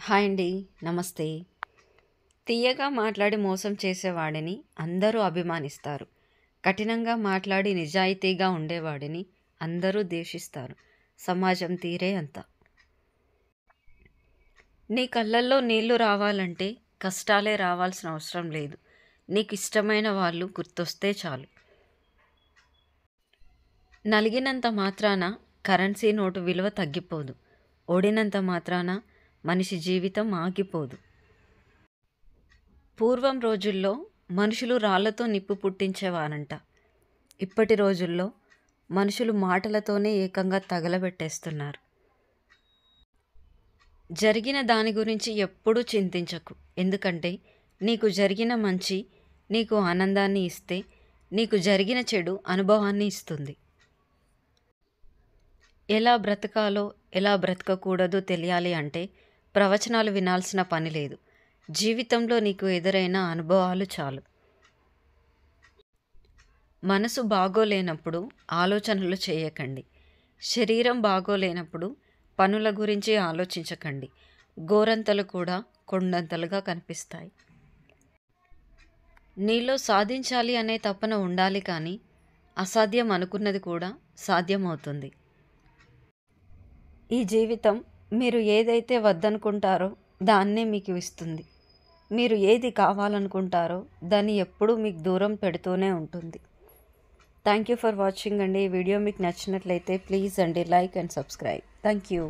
Hi అండి. నమస్తే. తీయగా మాట్లాడి మోసం చేసేవాడిని అందరూ అభిమానిస్తారు. కఠినంగా మాట్లాడి నిజాయితీగా ఉండేవాడిని అందరూ ద్వేషిస్తారు. సమాజం తీరే అంత. నీ కళ్ళల్లో నీళ్లు రావాలంటే కష్టాలే రావాల్సిన అవసరం లేదు. నీకు ఇష్టమైన వాళ్ళు గుర్తొస్తే చాలు. నలిగినంత మాత్రాన కరెన్సీ నోటు విలువ తగ్గిపోదు. ఓడినంత మాత్రాన మనిషి జీవితం ఆగిపోదు. పూర్వం రోజుల్లో మనుషులు రాళ్లతో నిప్పు పుట్టించేవారంట. ఇప్పటి రోజుల్లో మనుషులు మాటలతోనే ఏకంగా తగలబెట్టేస్తున్నారు. జరిగిన దాని గురించి ఎప్పుడూ చింతించకు. ఎందుకంటే నీకు జరిగిన మంచి నీకు ఆనందాన్ని ఇస్తే, నీకు జరిగిన చెడు అనుభవాన్ని ఇస్తుంది. ఎలా బ్రతకాలో ఎలా బ్రతకకూడదో తెలియాలి అంటే ప్రవచనాలు వినాల్సిన పని లేదు. జీవితంలో నీకు ఎదురైన అనుభవాలు చాలు. మనసు బాగోలేనప్పుడు ఆలోచనలు చేయకండి. శరీరం బాగోలేనప్పుడు పనుల గురించి ఆలోచించకండి. గోరంతలు కూడా కొండంతలుగా కనిపిస్తాయి. నీలో సాధించాలి అనే తపన ఉండాలి, కానీ అసాధ్యం అనుకున్నది కూడా సాధ్యమవుతుంది. ఈ జీవితం మీరు ఏదైతే వద్దనుకుంటారో దాన్నే మీకు ఇస్తుంది. మీరు ఏది కావాలనుకుంటారో దాన్ని ఎప్పుడూ మీకు దూరం పెడుతూనే ఉంటుంది. థ్యాంక్ యూ ఫర్ వాచింగ్ అండి. ఈ వీడియో మీకు నచ్చినట్లయితే ప్లీజ్ అండి like and subscribe. Thank you.